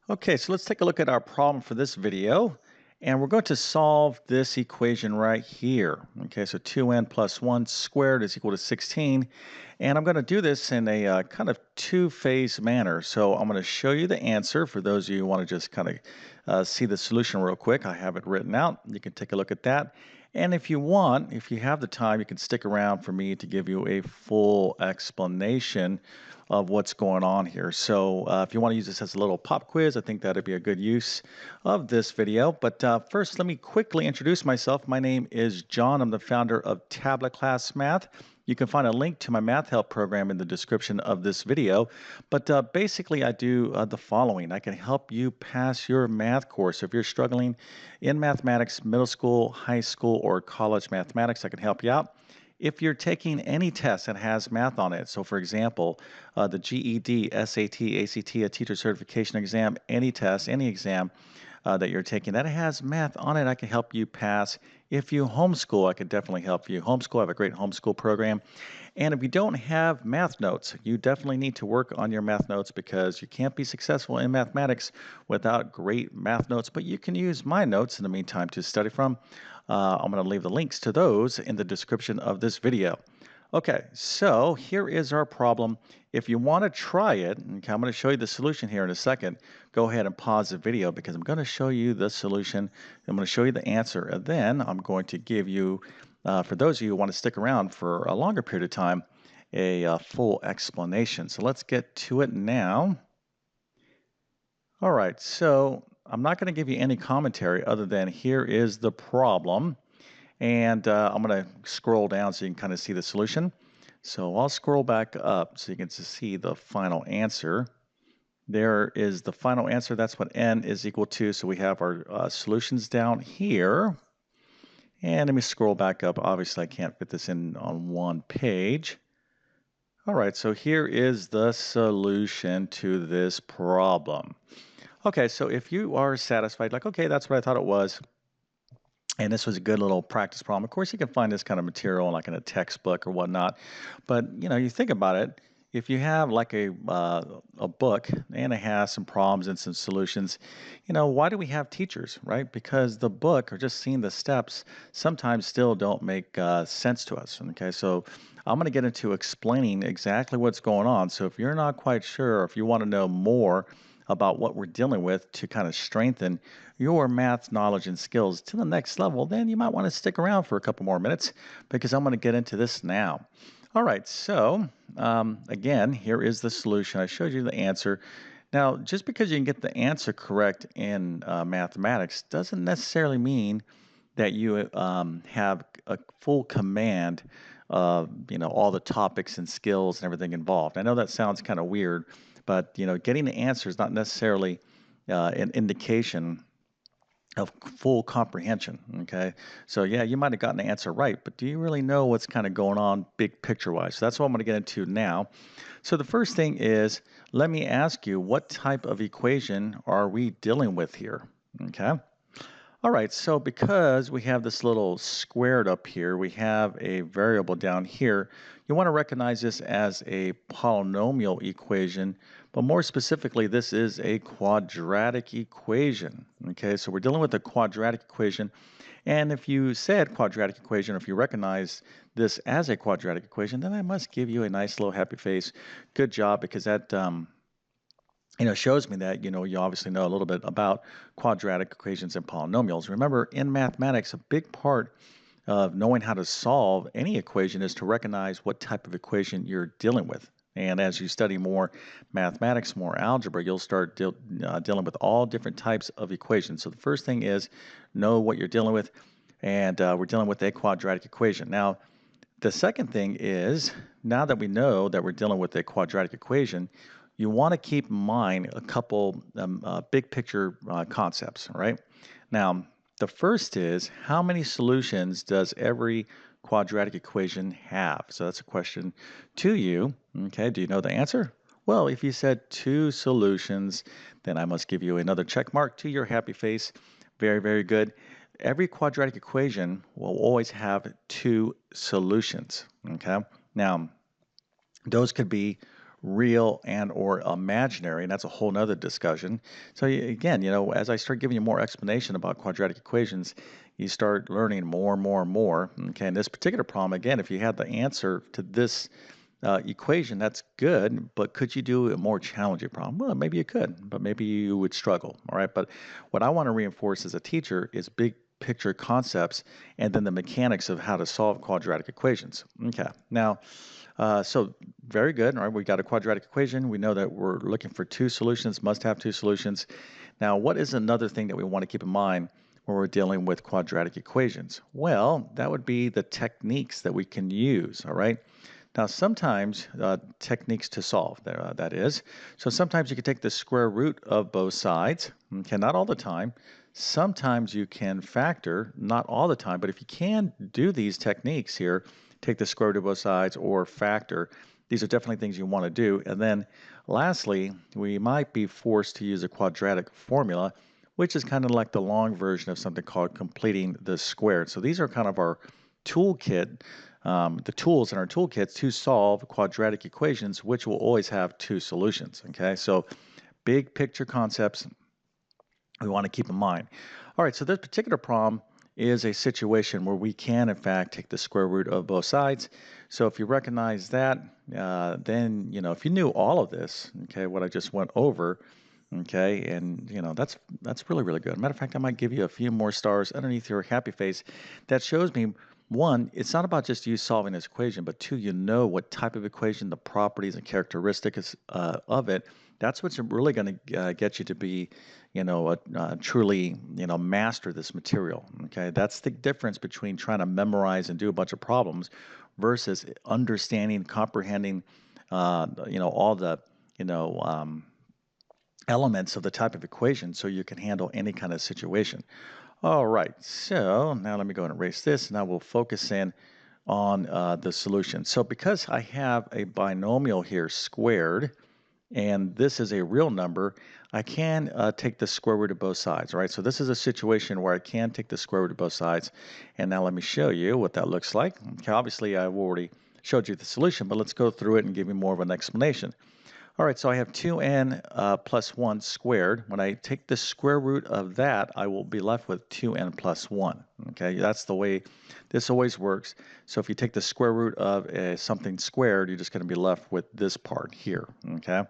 Okay, so let's take a look at our problem for this video. And we're going to solve this equation right here. Okay, so 2n plus 1 squared is equal to 16. And I'm going to do this in a kind of two-phase manner. So I'm going to show you the answer for those of you who want to just kind of see the solution real quick. I have it written out. You can take a look at that. And if you want, if you have the time, you can stick around for me to give you a full explanation of what's going on here. So if you want to use this as a little pop quiz, I think that'd be a good use of this video. But first, let me quickly introduce myself. My name is John. I'm the founder of TabletClass Math. You can find a link to my math help program in the description of this video. But basically, I do the following. I can help you pass your math course. If you're struggling in mathematics, middle school, high school, or college mathematics, I can help you out. If you're taking any test that has math on it, so for example, the GED, SAT, ACT, a teacher certification exam, any test, any exam that you're taking that has math on it, I can help you pass. If you homeschool, I could definitely help you homeschool. I have a great homeschool program. And if you don't have math notes, you definitely need to work on your math notes because you can't be successful in mathematics without great math notes. But you can use my notes in the meantime to study from. I'm going to leave the links to those in the description of this video. Okay, so here is our problem. If you want to try it, okay, I'm going to show you the solution here in a second. Go ahead and pause the video because I'm going to show you the solution. I'm going to show you the answer, and then I'm going to give you, for those of you who want to stick around for a longer period of time, a full explanation. So let's get to it now. All right, so I'm not going to give you any commentary other than here is the problem. And I'm going to scroll down so you can kind of see the solution. So I'll scroll back up so you can see the final answer. There is the final answer. That's what n is equal to. So we have our solutions down here. And let me scroll back up. Obviously, I can't fit this in on one page. All right, so here is the solution to this problem. Okay, so if you are satisfied, like, okay, that's what I thought it was, and this was a good little practice problem. Of course, you can find this kind of material like in a textbook or whatnot. But you think about it. If you have like a book and it has some problems and some solutions, why do we have teachers, right? Because the book or just seeing the steps sometimes still don't make sense to us. Okay, so I'm going to get into explaining exactly what's going on. So if you're not quite sure, if you want to know more about what we're dealing with to kind of strengthen your math knowledge and skills to the next level, then you might want to stick around for a couple more minutes because I'm going to get into this now. All right, so again, here is the solution. I showed you the answer. Now, just because you can get the answer correct in mathematics doesn't necessarily mean that you have a full command of all the topics and skills and everything involved. I know that sounds kind of weird, but getting the answer is not necessarily an indication of full comprehension. Okay, so yeah, you might have gotten the answer right, but do you really know what's kind of going on big picture wise? So that's what I'm going to get into now. So the first thing is, let me ask you, what type of equation are we dealing with here? Okay. All right, so because we have this little squared up here, we have a variable down here. You want to recognize this as a polynomial equation, but more specifically, this is a quadratic equation. Okay, so we're dealing with a quadratic equation. And if you said quadratic equation, or if you recognize this as a quadratic equation, then I must give you a nice little happy face. Good job, because that shows me that, you obviously know a little bit about quadratic equations and polynomials. Remember, in mathematics, a big part of knowing how to solve any equation is to recognize what type of equation you're dealing with. And as you study more mathematics, more algebra, you'll start dealing with all different types of equations. So the first thing is know what you're dealing with, and we're dealing with a quadratic equation. Now, the second thing is, now that we know that we're dealing with a quadratic equation, you want to keep in mind a couple big picture concepts, right? Now, the first is, how many solutions does every quadratic equation have? So that's a question to you. Okay, do you know the answer? Well, if you said two solutions, then I must give you another check mark to your happy face. Very, very good. Every quadratic equation will always have two solutions. Okay, now those could be real and or imaginary, and that's a whole nother discussion. So again, as I start giving you more explanation about quadratic equations, you start learning more and more and more. Okay, and this particular problem, again, if you had the answer to this equation, that's good, but could you do a more challenging problem? Well, maybe you could, but maybe you would struggle, all right? But what I want to reinforce as a teacher is big picture concepts and then the mechanics of how to solve quadratic equations. Okay, now, so very good, all right? We got a quadratic equation. We know that we're looking for two solutions, must have two solutions. Now, what is another thing that we want to keep in mind when we're dealing with quadratic equations? Well, that would be the techniques that we can use, all right? Now, sometimes techniques to solve, that is. So sometimes you can take the square root of both sides. Okay, not all the time. Sometimes you can factor, not all the time, but if you can do these techniques here, take the square root of both sides or factor, these are definitely things you want to do. And then lastly, we might be forced to use a quadratic formula, which is kind of like the long version of something called completing the squared. So these are kind of our toolkit, the tools in our toolkits to solve quadratic equations, which will always have two solutions. Okay, so big picture concepts we want to keep in mind. All right, so this particular problem is a situation where we can, in fact, take the square root of both sides. So if you recognize that, then, if you knew all of this, okay, what I just went over, okay, and, that's really, really good. Matter of fact, I might give you a few more stars underneath your happy face. That shows me, one, it's not about just you solving this equation, but two, you know what type of equation, the properties and characteristics of it. That's what's really going to get you to be, truly, master this material. Okay, that's the difference between trying to memorize and do a bunch of problems versus understanding, comprehending, all the, you know, um, elements of the type of equation so you can handle any kind of situation. All right, so now let me go and erase this, and I will focus in on the solution. So because I have a binomial here squared, and this is a real number, I can take the square root of both sides, right? So this is a situation where I can take the square root of both sides. And now let me show you what that looks like. Okay, obviously I've already showed you the solution, but let's go through it and give you more of an explanation. All right, so I have 2n plus 1 squared. When I take the square root of that, I will be left with 2n plus 1. Okay, that's the way this always works. So if you take the square root of something squared, you're just going to be left with this part here. Okay,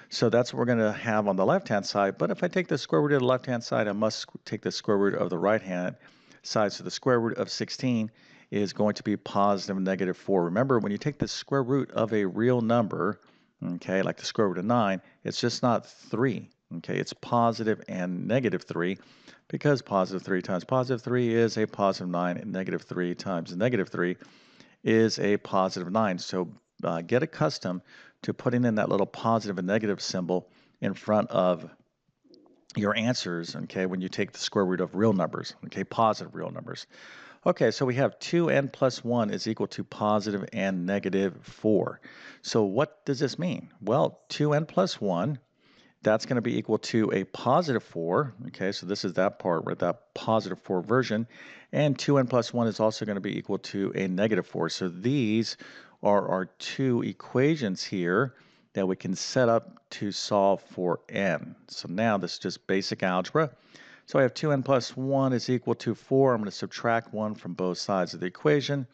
so that's what we're going to have on the left-hand side. But if I take the square root of the left-hand side, I must take the square root of the right-hand side. So the square root of 16 is going to be positive negative 4. Remember, when you take the square root of a real number, okay, like the square root of 9, it's just not 3. Okay, it's positive and negative 3 because positive 3 times positive 3 is a positive 9 and negative 3 times negative 3 is a positive 9. So get accustomed to putting in that little positive and negative symbol in front of your answers, okay, when you take the square root of real numbers, okay, positive real numbers. Okay, so we have 2n plus 1 is equal to positive and negative 4. So what does this mean? Well, 2n plus 1, that's going to be equal to a positive 4. Okay, so this is that part, right, that positive 4 version. And 2n plus 1 is also going to be equal to a negative 4. So these are our two equations here that we can set up to solve for n. So now this is just basic algebra. So I have 2n plus 1 is equal to 4. I'm going to subtract 1 from both sides of the equation.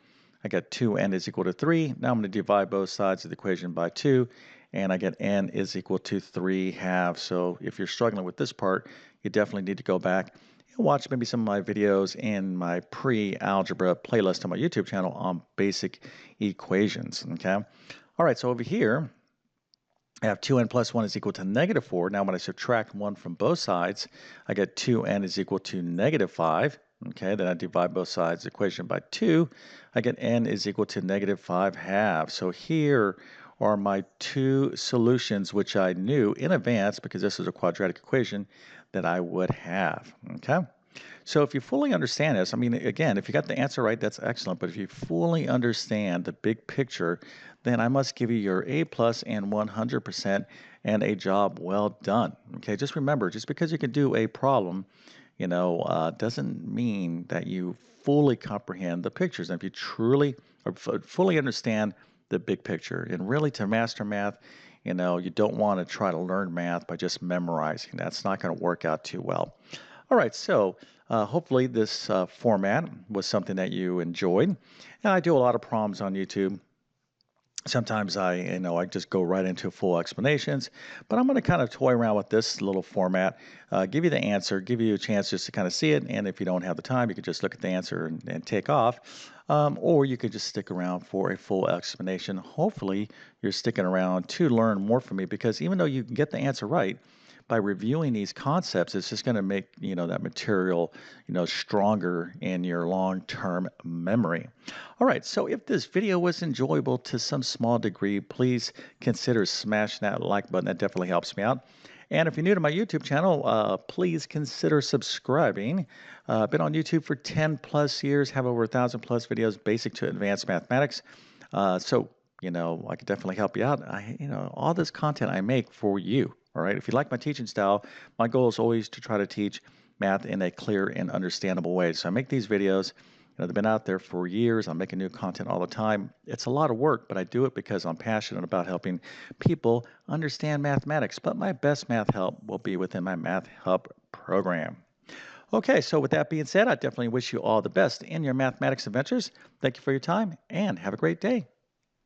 I got 2n is equal to 3. Now I'm going to divide both sides of the equation by 2, and I get n is equal to 3 halves. So if you're struggling with this part, you definitely need to go back and watch maybe some of my videos in my pre-algebra playlist on my YouTube channel on basic equations, okay? All right, so over here, I have 2n plus 1 is equal to negative 4. Now when I subtract 1 from both sides, I get 2n is equal to negative 5. Okay, then I divide both sides of the equation by 2. I get n is equal to negative 5 halves. So here are my two solutions, which I knew in advance because this is a quadratic equation that I would have. Okay. So if you fully understand this, I mean, again, if you got the answer right, that's excellent. But if you fully understand the big picture, then I must give you your A plus and 100% and a job well done. Okay, just remember, just because you can do a problem, doesn't mean that you fully comprehend the pictures. And if you truly or fully understand the big picture, and really to master math, You don't want to try to learn math by just memorizing. That's not going to work out too well. All right, so hopefully this format was something that you enjoyed. And I do a lot of problems on YouTube. Sometimes I just go right into full explanations, but I'm going to kind of toy around with this little format, give you the answer, give you a chance just to kind of see it. And if you don't have the time, you could just look at the answer and take off. Or you could just stick around for a full explanation. Hopefully, you're sticking around to learn more from me because even though you can get the answer right, by reviewing these concepts, it's just going to make that material stronger in your long-term memory. All right, so if this video was enjoyable to some small degree, please consider smashing that like button. That definitely helps me out. And if you're new to my YouTube channel, please consider subscribing. I've been on YouTube for 10 plus years, have over 1,000 plus videos, basic to advanced mathematics. So I could definitely help you out. All this content I make for you. All right. If you like my teaching style, my goal is always to try to teach math in a clear and understandable way. So I make these videos. They've been out there for years. I'm making new content all the time. It's a lot of work, but I do it because I'm passionate about helping people understand mathematics. But my best math help will be within my Math Help program. Okay, so with that being said, I definitely wish you all the best in your mathematics adventures. Thank you for your time and have a great day.